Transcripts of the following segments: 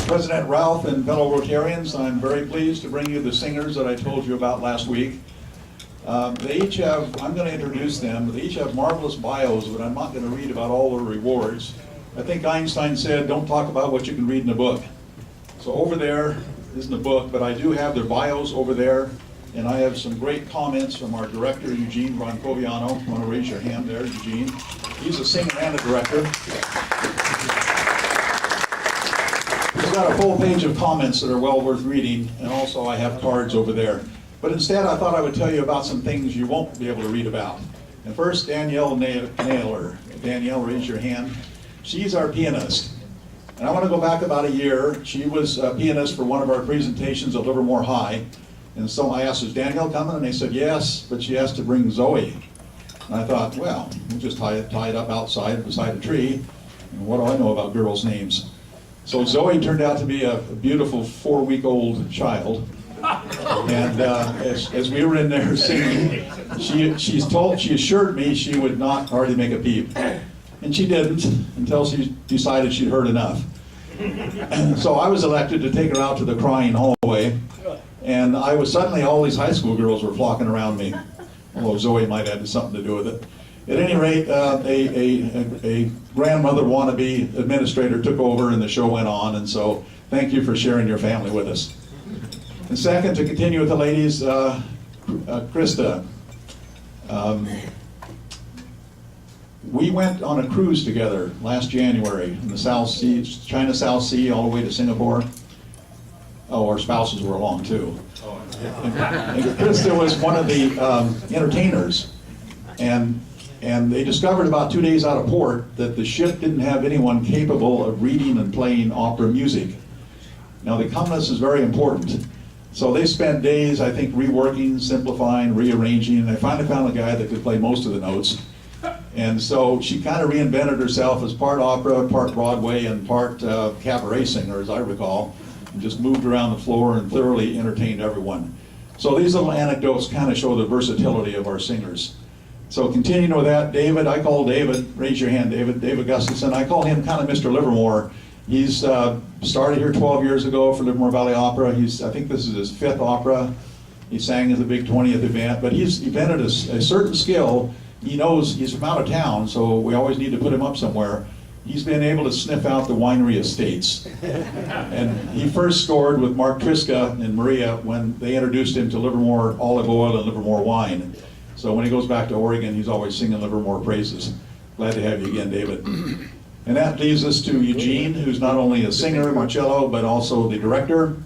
President Ralph and fellow Rotarians, I'm very pleased to bring you the singers that I told you about last week. They each have, I'm going to introduce them, they each have marvelous bios, but I'm not going to read about all their rewards. I think Einstein said, don't talk about what you can read in a book. So over there isn't a book, but I do have their bios over there, and I have some great comments from our director, Eugene Brancoviano. You want to raise your hand there, Eugene? He's a singer and a director. He's got a full page of comments that are well worth reading, and also I have cards over there. But instead, I thought I would tell you about some things you won't be able to read about. And first, Danielle Naylor. Danielle, raise your hand. She's our pianist. And I want to go back about a year. She was a pianist for one of our presentations at Livermore High. And so I asked, is Danielle coming? And they said, yes, but she has to bring Zoe. And I thought, well, we'll just tie it up outside beside a tree. And what do I know about girls' names? So Zoe turned out to be a beautiful 4-week-old child. And as we were in there singing, she assured me she would not hardly make a peep. And she didn't until she decided she'd heard enough. So I was elected to take her out to the crying hallway. And suddenly all these high school girls were flocking around me. Although Zoe might have had something to do with it. At any rate, a grandmother wannabe administrator took over and the show went on, and so thank you for sharing your family with us. And second, to continue with the ladies, Krista. We went on a cruise together last January in the South Sea, China South Sea, all the way to Singapore. Oh, our spouses were along too. And Krista was one of the entertainers, and they discovered about 2 days out of port that the ship didn't have anyone capable of reading and playing opera music. Now the accompanist is very important, so they spent days, I think, reworking, simplifying, rearranging, and they finally found a guy that could play most of the notes. And so she kind of reinvented herself as part opera, part Broadway, and part cabaret singer, as I recall, and just moved around the floor and thoroughly entertained everyone. So these little anecdotes kind of show the versatility of our singers. So continuing with that, David, I call David, raise your hand, David Gustafson. I call him kind of Mr. Livermore. He's started here 12 years ago for Livermore Valley Opera. I think this is his 5th opera. He sang at the big 20th event, but he's invented a certain skill. He knows he's from out of town, so we always need to put him up somewhere. He's been able to sniff out the winery estates. And he first scored with Mark Triska and Maria when they introduced him to Livermore olive oil and Livermore wine. So when he goes back to Oregon, he's always singing Livermore praises. Glad to have you again, David. And that leads us to Eugene, who's not only a singer, Marcello, but also the director.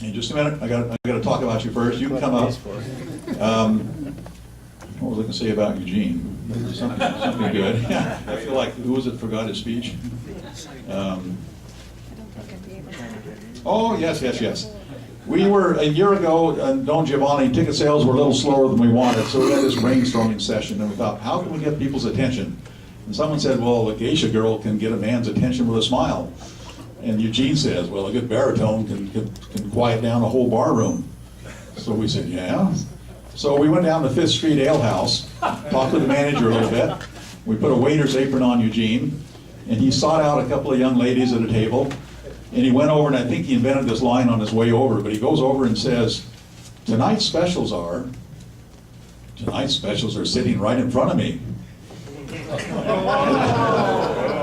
In just a minute, I got to talk about you first. You can come up. What was I going to say about Eugene? Something good. Yeah, I feel like, who was it forgot his speech? Oh, yes. We were, a year ago, Don Giovanni, ticket sales were a little slower than we wanted, so we had this brainstorming session, and we thought, how can we get people's attention? And someone said, well, a geisha girl can get a man's attention with a smile. And Eugene says, well, a good baritone can quiet down a whole bar room. So we said, yeah. So we went down to 5th Street Ale House, talked to the manager a little bit. We put a waiter's apron on Eugene, and he sought out a couple of young ladies at a table, and he went over, and I think he invented this line on his way over, but he goes over and says, tonight's specials are sitting right in front of me.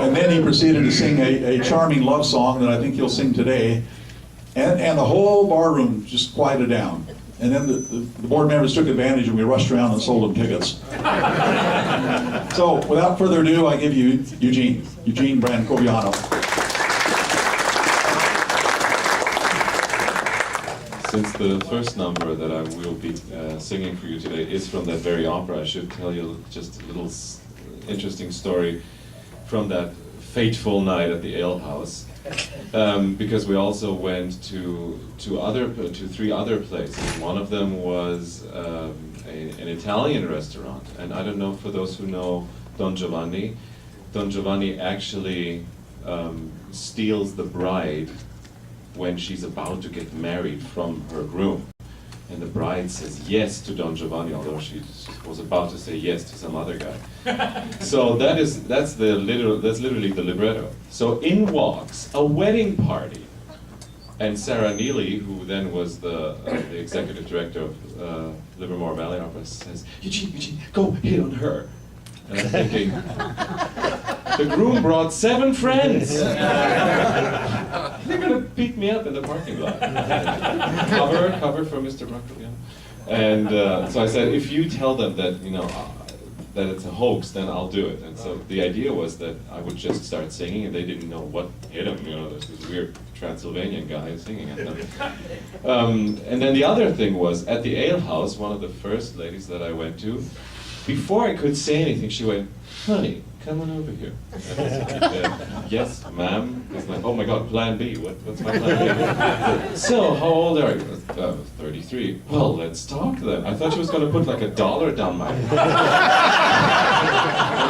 And then he proceeded to sing a charming love song that I think he'll sing today, and the whole bar room just quieted down. And then the board members took advantage, and we rushed around and sold them tickets. So without further ado, I give you Eugene Brancoviano. Since the first number that I will be singing for you today is from that very opera, I should tell you just a little interesting story from that fateful night at the Ale House. Because we also went to 3 other places. One of them was an Italian restaurant, and I don't know, for those who know Don Giovanni actually steals the bride when she's about to get married from her groom. And the bride says yes to Don Giovanni, although she was about to say yes to some other guy. So that's literally the libretto. So in walks a wedding party, and Sarah Neely, who then was the executive director of Livermore Ballet Opera, says, Eugene, go hit on her. And I'm thinking, the groom brought 7 friends. They're gonna beat me up in the parking lot. Cover for Mr. Bracco. And so I said, if you tell them that that it's a hoax, then I'll do it. And so the idea was that I would just start singing, and they didn't know what hit them. There's this weird Transylvanian guy singing at them. And then the other thing was, at the ale house, one of the first ladies that I went to, before I could say anything, she went, honey, come on over here. And I said, yes, ma'am. It's like, oh my God, plan B. What's my plan B? So, how old are you? 33. Well, let's talk then. I thought she was going to put like $1 down my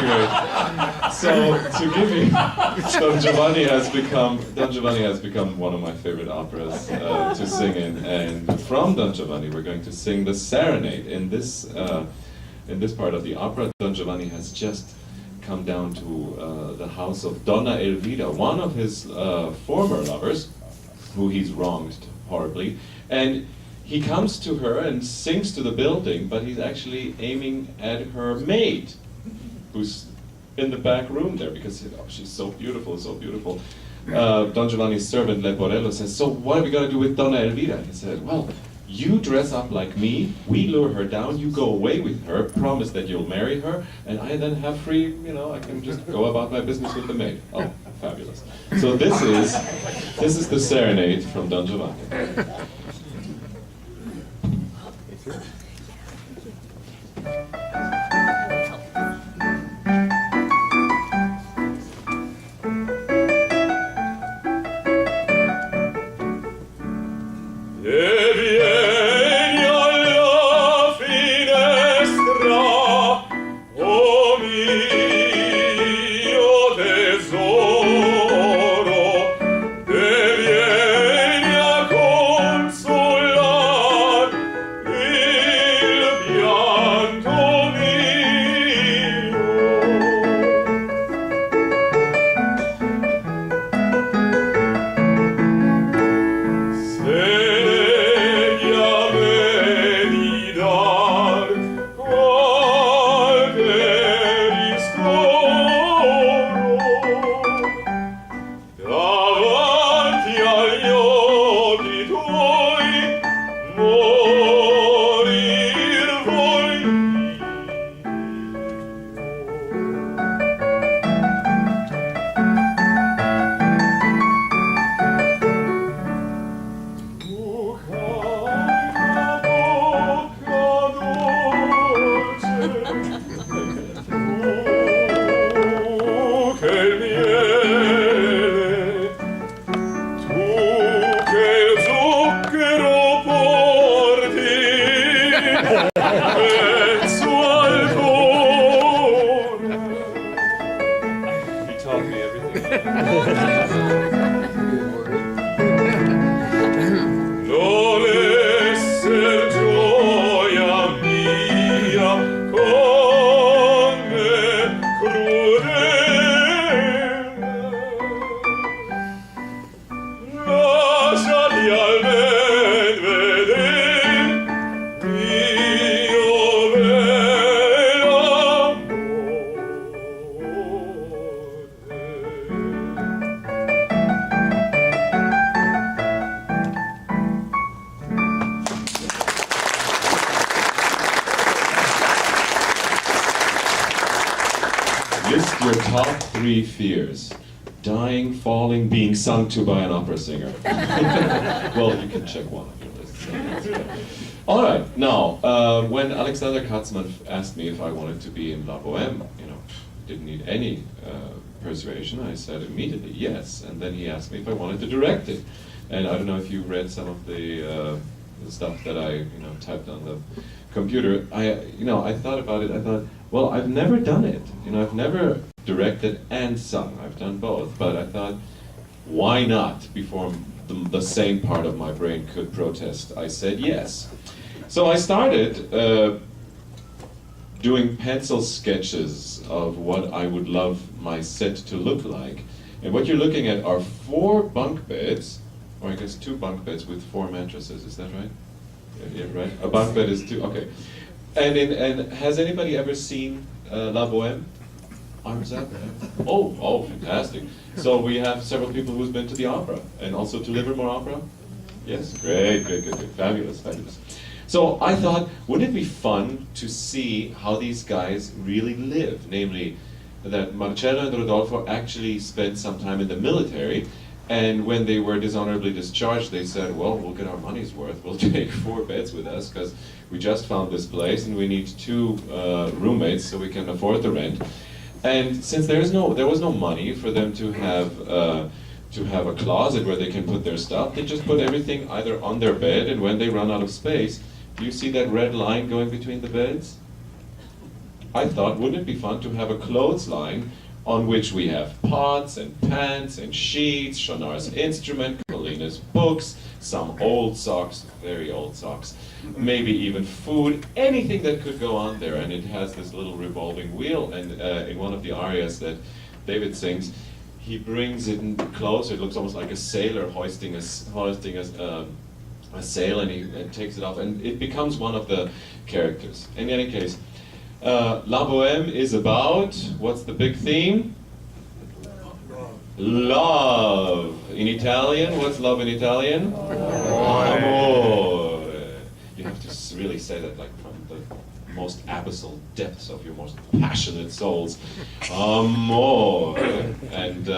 Anyway, so to give you, Don Giovanni has become one of my favorite operas to sing in. And from Don Giovanni, we're going to sing the Serenade. In this part of the opera, Don Giovanni has just come down to the house of Donna Elvira, one of his former lovers, who he's wronged horribly, and he comes to her and sings to the building, but he's actually aiming at her maid, who's in the back room there, because she's so beautiful, so beautiful. Don Giovanni's servant, Leporello, says, so what are we going to do with Donna Elvira? He said, well, you dress up like me, we lure her down, you go away with her, promise that you'll marry her, and I then have free, I can just go about my business with the maid. Oh, fabulous. So this is the Serenade from Don Giovanni. List your top 3 fears. Dying, falling, being sung to by an opera singer. Well, you can check one of your lists. All right, now, when Alexander Katzmann asked me if I wanted to be in La Bohème, didn't need any persuasion, I said immediately yes. And then he asked me if I wanted to direct it. And I don't know if you read some of the stuff that I typed on the computer. I thought about it. I thought, well, I've never done it. I've never directed and sung. I've done both. But I thought, why not? Before the sane part of my brain could protest, I said yes. So I started doing pencil sketches of what I would love my set to look like. And what you're looking at are 4 bunk beds, or I guess 2 bunk beds with 4 mattresses. Is that right? Yeah, right. A bunk bed is 2. Okay. And has anybody ever seen La Boheme? Arms up. Oh, fantastic. So we have several people who's been to the opera and also to Livermore Opera. Yes, great, fabulous. So I thought, wouldn't it be fun to see how these guys really live? Namely, that Marcello and Rodolfo actually spent some time in the military, and when they were dishonorably discharged, they said, well, we'll get our money's worth. We'll take 4 beds with us, because we just found this place, and we need 2 roommates so we can afford the rent. And since there was no money for them to have a closet where they can put their stuff, they just put everything either on their bed, and when they run out of space, do you see that red line going between the beds? I thought, wouldn't it be fun to have a clothesline on which we have pots and pans and sheets, Shonar's instrument, Colina's books, some old socks, very old socks, maybe even food, anything that could go on there. And it has this little revolving wheel, and in one of the arias that David sings, he brings it closer. It looks almost like a sailor hoisting a sail, and he takes it off, and it becomes one of the characters. In any case, La Boheme is about, what's the big theme? Love. In Italian, what's love in Italian? Amore. You have to really say that like from the most abyssal depths of your most passionate souls. Amore. And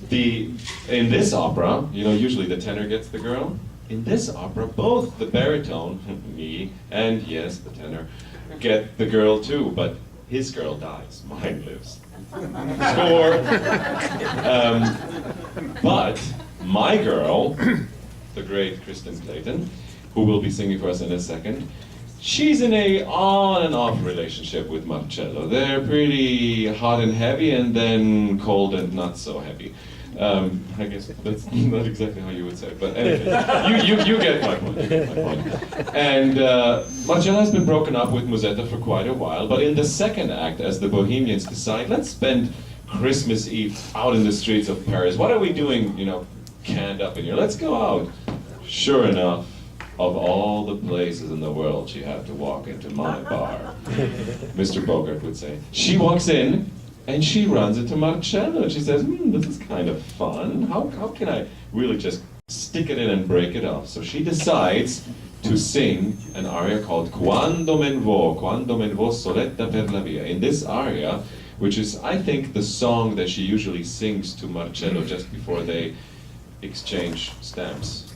in this opera, usually the tenor gets the girl. In this opera, both the baritone, me, and yes, the tenor, get the girl too, but his girl dies, mine lives. But my girl, the great Kristen Clayton, who will be singing for us in a second, she's in a on and off relationship with Marcello. They're pretty hot and heavy, and then cold and not so heavy. I guess that's not exactly how you would say it, but anyway, you get my point. And Marcello has been broken up with Musetta for quite a while, but in the second act, as the Bohemians decide, let's spend Christmas Eve out in the streets of Paris. What are we doing, canned up in here? Let's go out. Sure enough, of all the places in the world she had to walk into my bar, Mr. Bogart would say. She walks in, and she runs into Marcello, and she says, this is kind of fun. How can I really just stick it in and break it off? So she decides to sing an aria called Quando men vo soletta per la via. In this aria, which is, I think, the song that she usually sings to Marcello just before they exchange stamps.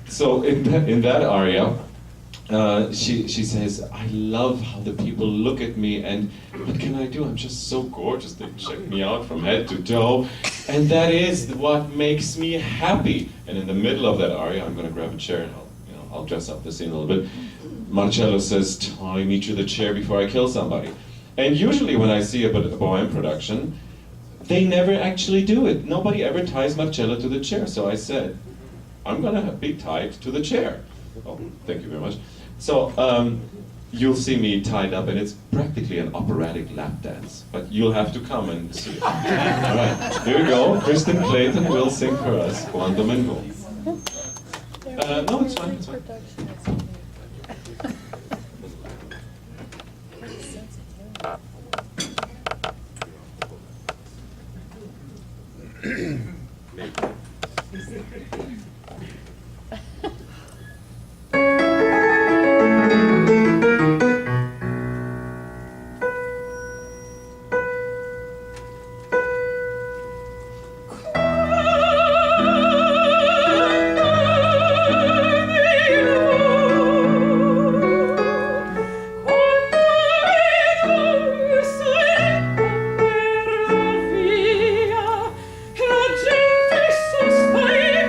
So in that aria, she says, I love how the people look at me, and what can I do? I'm just so gorgeous. They check me out from head to toe, and that is what makes me happy. And in the middle of that aria, I'm going to grab a chair and I'll dress up the scene a little bit. Marcello says, tie me to the chair before I kill somebody. And usually when I see a Bohème production, they never actually do it. Nobody ever ties Marcello to the chair. So I said, I'm going to be tied to the chair. Oh, thank you very much. So you'll see me tied up, and it's practically an operatic lap dance. But you'll have to come and see it. All right, here we go. Kristen Clayton will sing for us, Quando men vo. No, it's fine, it's fine. La gente sospira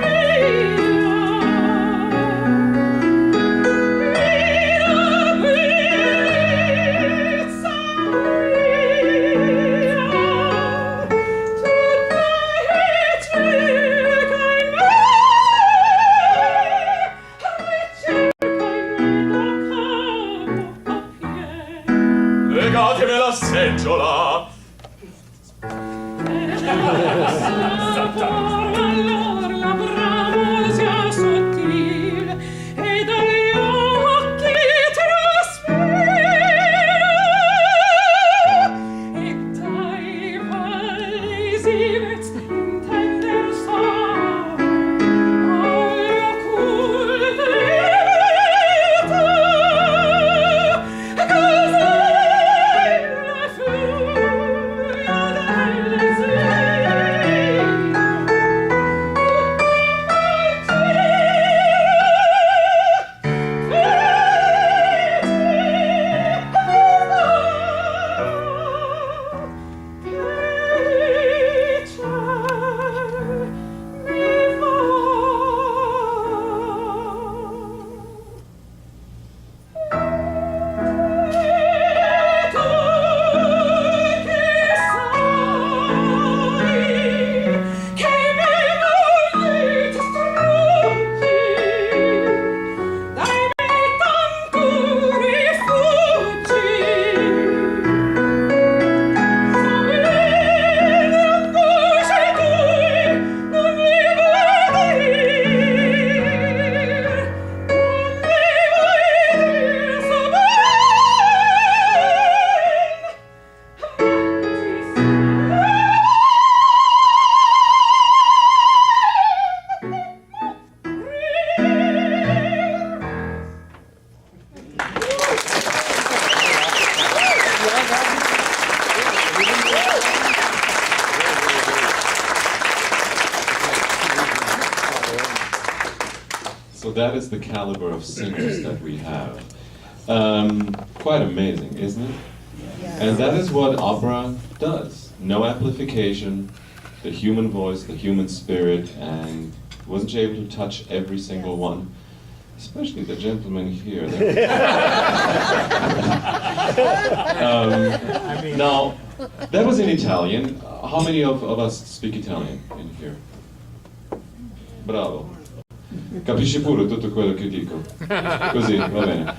So that is the caliber of singers that we have. Quite amazing, isn't it? And that is what opera does. No amplification, the human voice, the human spirit, and wasn't she able to touch every single one? Especially the gentleman here. Now, that was in Italian. How many of us speak Italian in here? Bravo. Capisci pure tutto quello che dico. Così, va bene.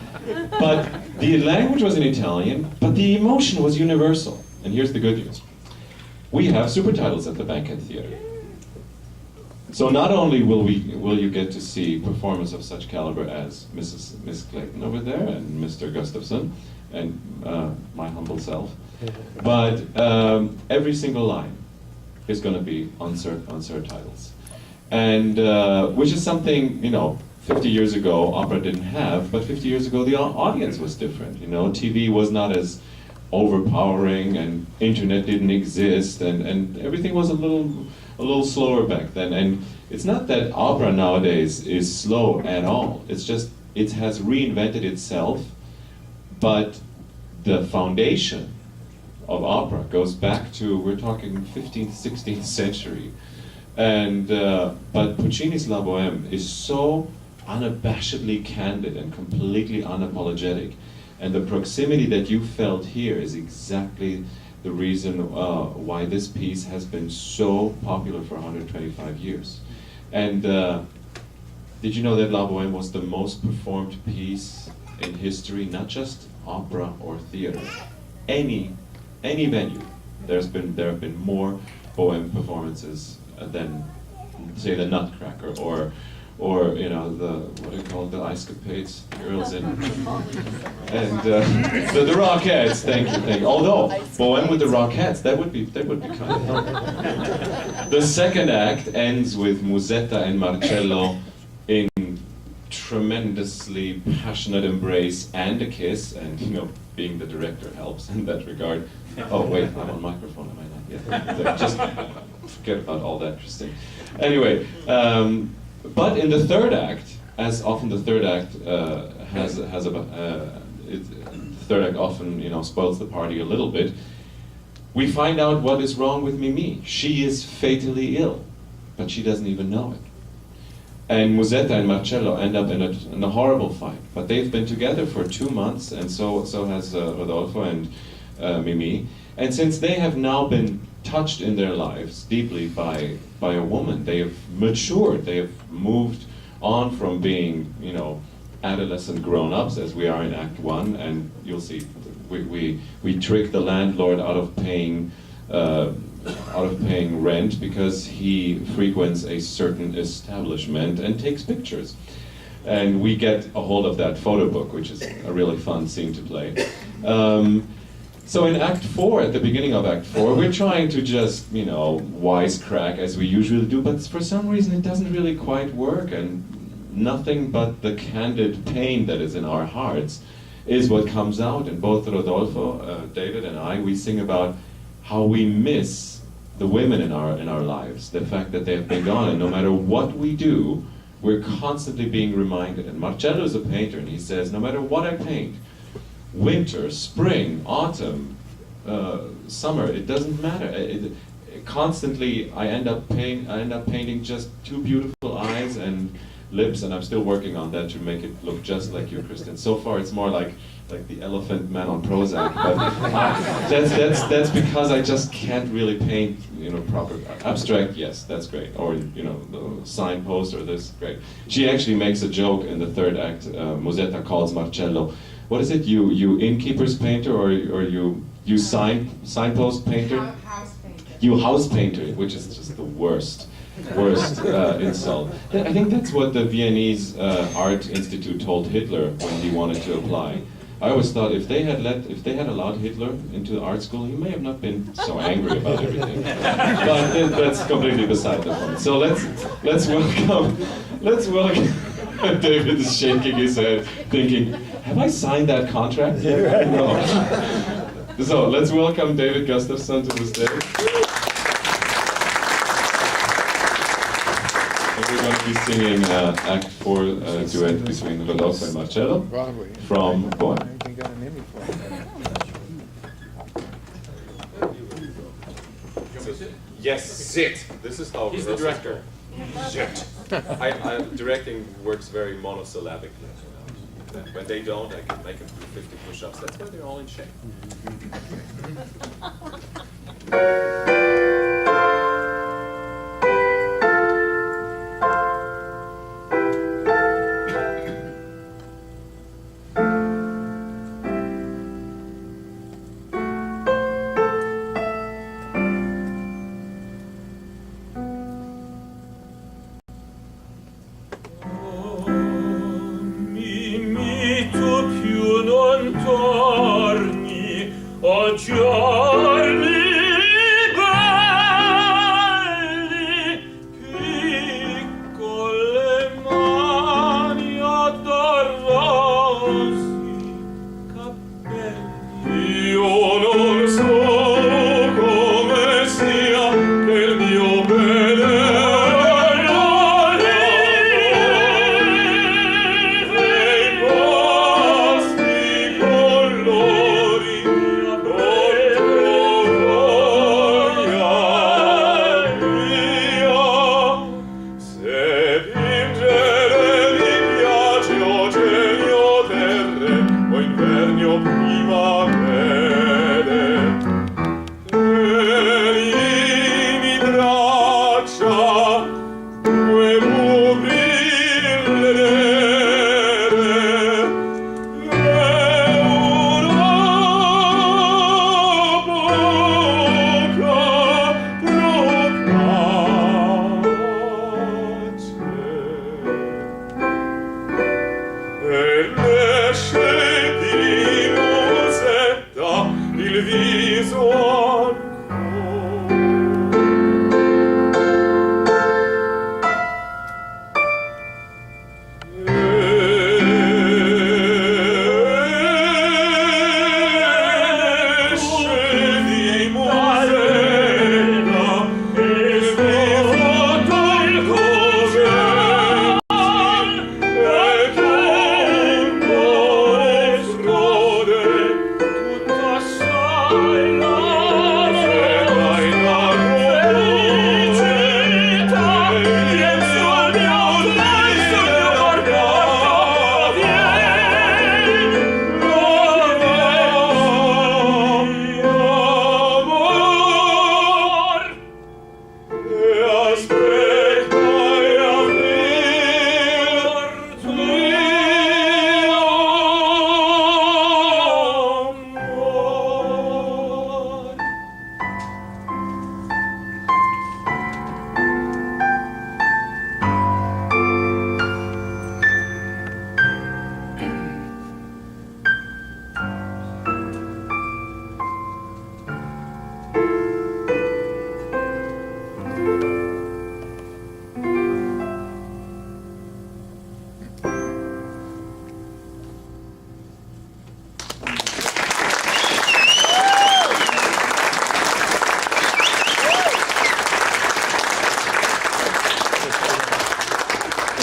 But the language was in Italian, but the emotion was universal. And here's the good news. We have supertitles at the Bankhead Theatre. So not only will you get to see performance of such caliber as Miss Clayton over there and Mr. Gustafsson and my humble self, but every single line is going to be on subtitles, and which is something 50 years ago opera didn't have, but 50 years ago the audience was different. TV was not as overpowering, and internet didn't exist, and everything was a little slower back then. And it's not that opera nowadays is slow at all. It's just it has reinvented itself, but the foundation of opera goes back to, we're talking 15th, 16th century. And but Puccini's La Bohème is so unabashedly candid and completely unapologetic. And the proximity that you felt here is exactly the reason why this piece has been so popular for 125 years. And did you know that La Bohème was the most performed piece in history, not just opera or theater? Any venue, there have been more Bohème performances than, say, the Nutcracker or the, what do you call it, the Ice Capades, Girls in, and the Rockettes. Thank you. Although Bohème with the Rockettes, that would be kind of fun. The second act ends with Musetta and Marcello in tremendously passionate embrace and a kiss, and being the director helps in that regard. Oh wait, I'm on microphone, am I not? Yeah. Just forget about all that interesting. Anyway. But in the third act, as often the third act the third act often spoils the party a little bit. We find out what is wrong with Mimi. She is fatally ill, but she doesn't even know it. And Musetta and Marcello end up in a horrible fight. But they've been together for 2 months, and so has Rodolfo and Mimi. And since they have now been touched in their lives deeply by a woman, they have matured, they have moved on from being adolescent grown-ups as we are in Act 1, and you'll see we trick the landlord out of paying rent because he frequents a certain establishment and takes pictures, and we get a hold of that photo book, which is a really fun scene to play. So in Act 4, at the beginning of Act 4, we're trying to just, you know, wisecrack as we usually do, but for some reason it doesn't really quite work, and nothing but the candid pain that is in our hearts is what comes out. And both Rodolfo, David, and I, we sing about how we miss the women in our lives, the fact that they have been gone, and no matter what we do, we're constantly being reminded. And Marcello is a painter, and he says, no matter what I paint, winter, spring, autumn, summer, it doesn't matter. Constantly, I end up painting just two beautiful eyes and lips, and I'm still working on that to make it look just like you, Kristen. So far, it's more like the elephant man on Prozac. But that's because I just can't really paint, you know, proper abstract. Yes, that's great. Or you know, the signpost or this, great. She actually makes a joke in the third act. Musetta calls Marcello, what is it? You innkeeper's painter or you signpost painter? House painter. You house painter, which is just the worst insult. I think that's what the Viennese Art Institute told Hitler when he wanted to apply. I always thought if they had allowed Hitler into the art school, he may have not been so angry about everything. But that's completely beside the point. So let's welcome. David is shaking his head, thinking, "Have I signed that contract yet?" No. So let's welcome David Gustafsson to the stage. We're going to be singing Act 4 duet between Rodolfo and Marcello from Bohème. Yes, sit. This is how he's the director. Sit. Directing works very monosyllabically. When they don't, I can make them do 50 push-ups. That's why they're all in shape. O giorni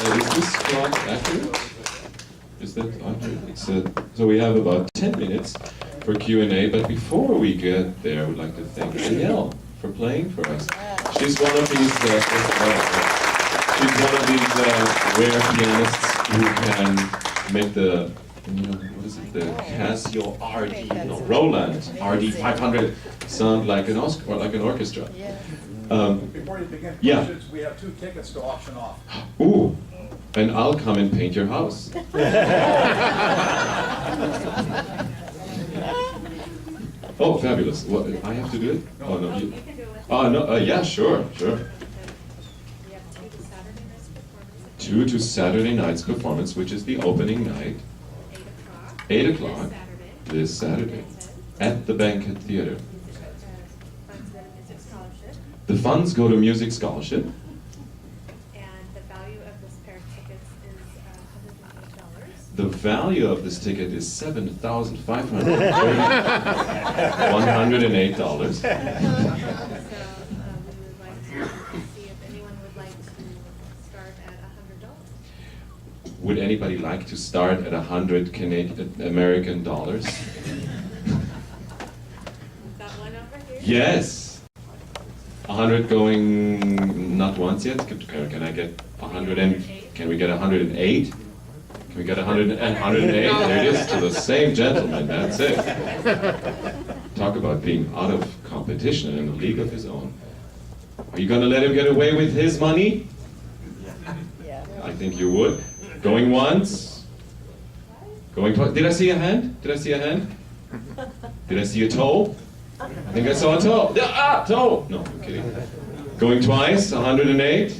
is this clock accurate? Is that accurate? It's, so we have about 10 minutes for Q&A, but before we get there, I would like to thank Danielle for playing for us. She's one of these, she's one of these rare pianists who can make the, what is it, the Casio RD, no, Roland RD 500 sound like an orchestra. Before you begin yeah. questions, we have 2 tickets to auction off. Ooh, and I'll come and paint your house. Oh, fabulous. What, I have to do it? Oh, no. You can do it. Oh, no, yeah, sure. We have 2 to Saturday night's performance, which is the opening night. 8 8 o'clock. This Saturday. At the Banquet Theater. The funds go to Music Scholarship. And the value of this pair of tickets is $108. The value of this ticket is $7,500. $108. So we would like to see if anyone would like to start at $100. Would anybody like to start at 100 American dollars? Got one over here? Yes. 100 going not once yet. Can I get 100 and can we get 108? Can we get 100 and 108? There it is, to the same gentleman. That's it. Talk about being out of competition in a league of his own. Are you going to let him get away with his money? Yeah. I think you would. Going once. Going twice. Did I see a hand? Did I see a hand? Did I see a toe? I think I saw a toe. Ah, toe! No, I'm kidding. Going twice, 108.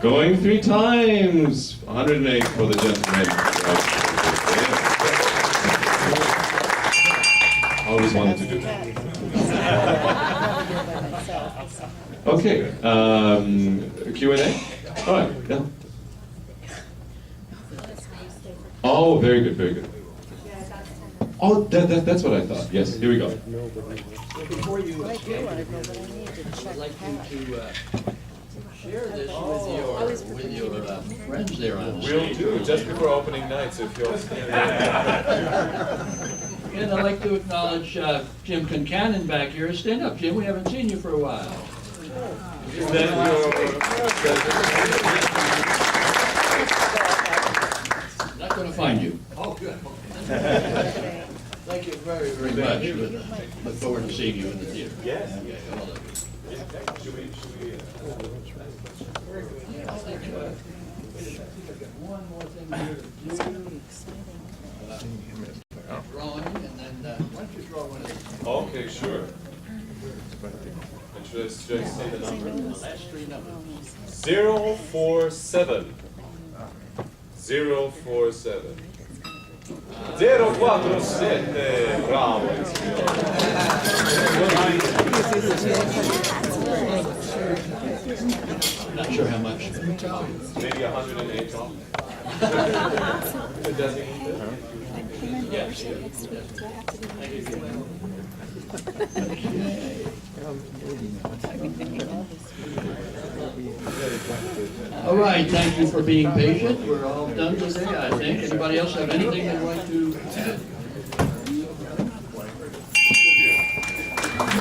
Going 3 times, 108 for the gentleman. I always wanted to do that. Okay, Q&A? All right, yeah. Oh, very good, very good. Oh, that's what I thought. Yes, here we go. Before you I do escape, want to go, but I need to check I'd like you Pat. to share this with your friends there on We'll stage. do, just before opening night, so if you're... And I'd like to acknowledge Jim Concannon back here. Stand up, Jim. We haven't seen you for a while. Is that Not going to find you. Oh, good. Thank you very, very much. Look forward to seeing you in the theater. Yes. Okay, all of you. Should we, One more thing here to do. Drawing, and then why don't you draw one of these? Okay, sure. And should I say the number? The last 3 numbers. 047. 047. 047. Bravo, il signore. Not sure how much. Maybe 108 off. It doesn't Yes. All right, thank you for being patient. We're all done today, I think. Anybody else have anything they'd like to add?